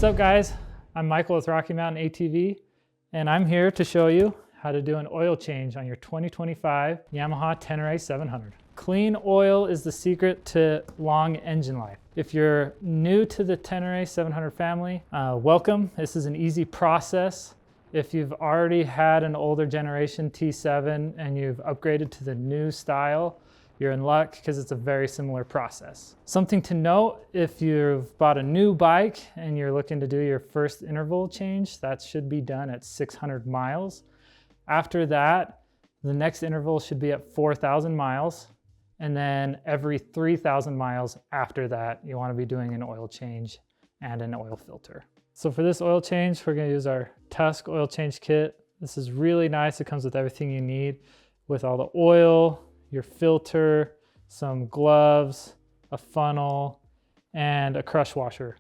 What's up, guys? I'm Michael with Mountain ATV, and I'm here to show you how to do an oil change on your 2025 Yamaha Tenere 700. Clean oil is the secret to long engine life. If you're new to the Tenere 700 family, welcome. This is an easy process. If you've already had an older generation T7 and you've upgraded to the new style, you're in luck because it's a very similar process. Something to note, if you've bought a new bike and you're looking to do your first interval change, that should be done at 600 miles. After that, the next interval should be at 4,000 miles. And then every 3,000 miles after that, you want to be doing an oil change and an oil filter. So for this oil change, we're going to use our Tusk oil change kit. This is really nice. It comes with everything you need with all the oil, your filter, some gloves, a funnel, and a crush washer.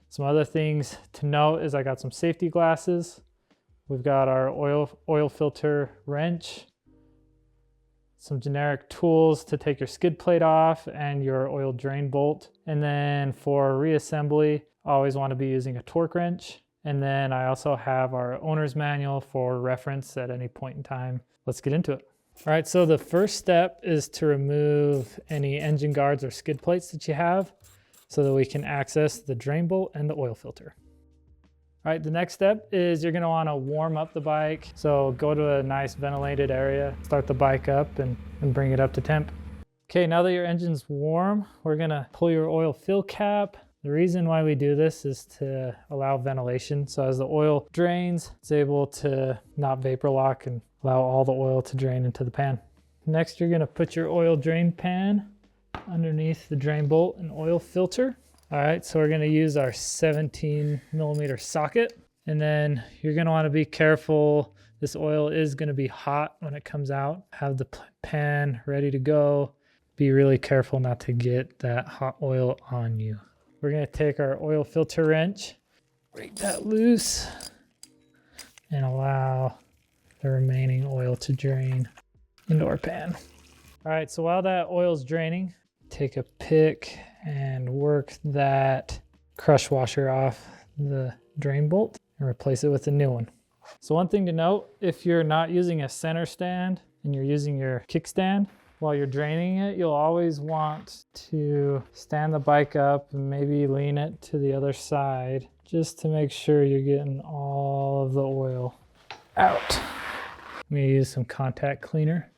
Some other things to note is I got some safety glasses. We've got our oil filter wrench, some generic tools to take your skid plate off and your oil drain bolt. And then for reassembly, I always want to be using a torque wrench. And then I also have our owner's manual for reference at any point in time. Let's get into it. All right, so the first step is to remove any engine guards or skid plates that you have so that we can access the drain bolt and the oil filter. All right, the next step is you're gonna wanna warm up the bike. So go to a nice ventilated area, start the bike up and bring it up to temp. Okay, now that your engine's warm, we're gonna pull your oil fill cap. The reason why we do this is to allow ventilation. So as the oil drains, it's able to not vapor lock and allow all the oil to drain into the pan. Next, you're gonna put your oil drain pan underneath the drain bolt and oil filter. All right, so we're gonna use our 17mm socket. And then you're gonna wanna be careful. This oil is gonna be hot when it comes out. Have the pan ready to go. Be really careful not to get that hot oil on you. We're gonna take our oil filter wrench, break that loose, and allow the remaining oil to drain into our pan. All right, so while that oil's draining, take a pick and work that crush washer off the drain bolt and replace it with a new one. So one thing to note, if you're not using a center stand and you're using your kickstand, while you're draining it, you'll always want to stand the bike up and maybe lean it to the other side just to make sure you're getting all of the oil out. I'm going to use some contact cleaner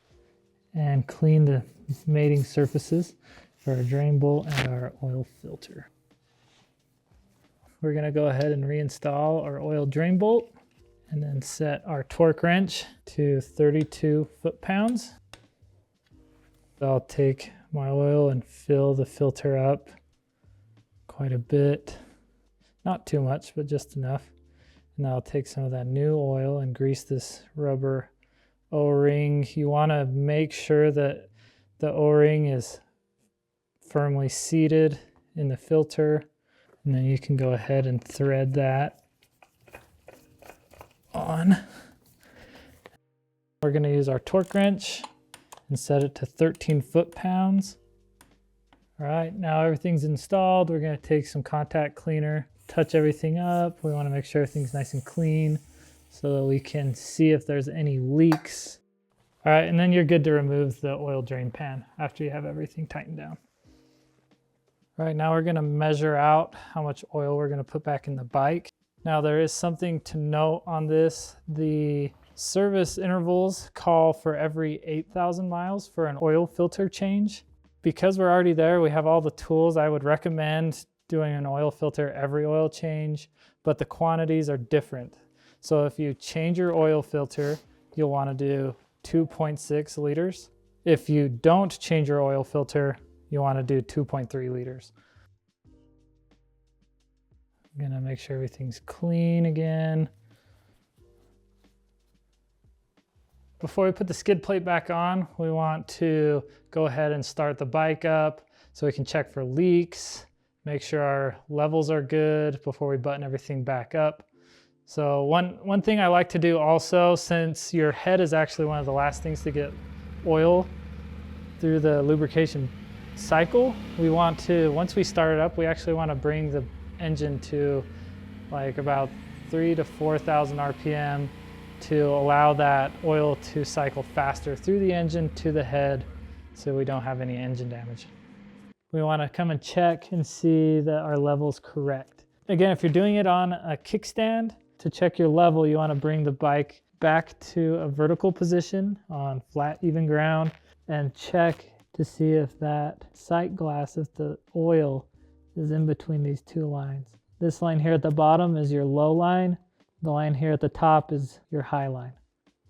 and clean the mating surfaces for our drain bolt and our oil filter. We're going to go ahead and reinstall our oil drain bolt and then set our torque wrench to 32 foot-pounds. I'll take my oil and fill the filter up quite a bit. Not too much, but just enough. And I'll take some of that new oil and grease this rubber O-ring. You want to make sure that the O-ring is firmly seated in the filter. And then you can go ahead and thread that on. We're going to use our torque wrench and set it to 13 foot-pounds. All right, now everything's installed. We're gonna take some contact cleaner, touch everything up. We wanna make sure everything's nice and clean so that we can see if there's any leaks. All right, and then you're good to remove the oil drain pan after you have everything tightened down. All right, now we're gonna measure out how much oil we're gonna put back in the bike. Now there is something to note on this. The service intervals call for every 8,000 miles for an oil filter change. Because we're already there, we have all the tools. I would recommend doing an oil filter every oil change, but the quantities are different. So if you change your oil filter, you'll want to do 2.6 liters. If you don't change your oil filter, you want to do 2.3 liters. I'm gonna make sure everything's clean again. Before we put the skid plate back on, we want to go ahead and start the bike up so we can check for leaks, make sure our levels are good before we button everything back up. So one thing I like to do also, since your head is actually one of the last things to get oil through the lubrication cycle, we want to, once we start it up, we actually want to bring the engine to like about 3,000 to 4,000 RPM to allow that oil to cycle faster through the engine to the head so we don't have any engine damage. We want to come and check and see that our level's correct. Again, if you're doing it on a kickstand, to check your level, you want to bring the bike back to a vertical position on flat, even ground and check to see if that sight glass, if the oil is in between these two lines. This line here at the bottom is your low line. The line here at the top is your high line.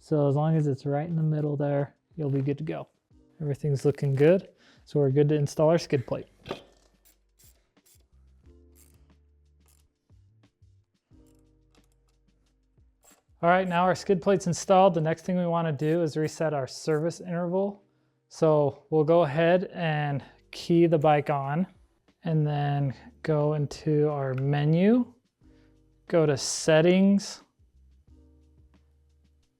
So as long as it's right in the middle there, you'll be good to go. Everything's looking good. So we're good to install our skid plate. All right, now our skid plate's installed. The next thing we want to do is reset our service interval. So we'll go ahead and key the bike on and then go into our menu, go to settings,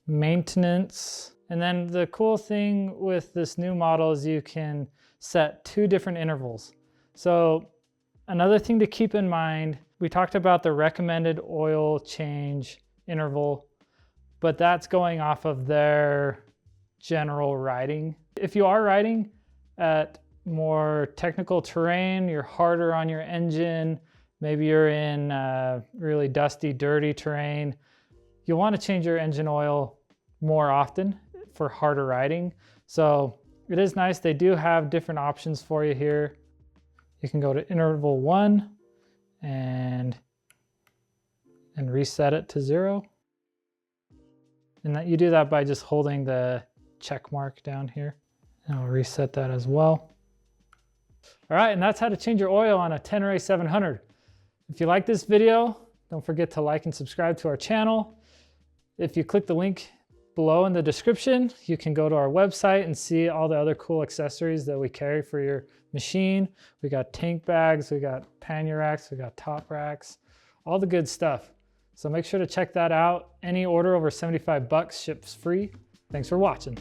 maintenance. And then the cool thing with this new model is you can set 2 different intervals. So another thing to keep in mind, we talked about the recommended oil change interval, but that's going off of their general riding. If you are riding at more technical terrain, you're harder on your engine, maybe you're in really dusty, dirty terrain, you'll want to change your engine oil more often for harder riding. So it is nice, they do have different options for you here. You can go to interval 1 and reset it to 0. And that you do that by just holding the check mark down here. And I'll reset that as well. All right, and that's how to change your oil on a Tenere 700. If you like this video, don't forget to like and subscribe to our channel. If you click the link below in the description, you can go to our website and see all the other cool accessories that we carry for your machine. We got tank bags, we got pannier racks, we got top racks, all the good stuff. So make sure to check that out. Any order over $75 ships free. Thanks for watching.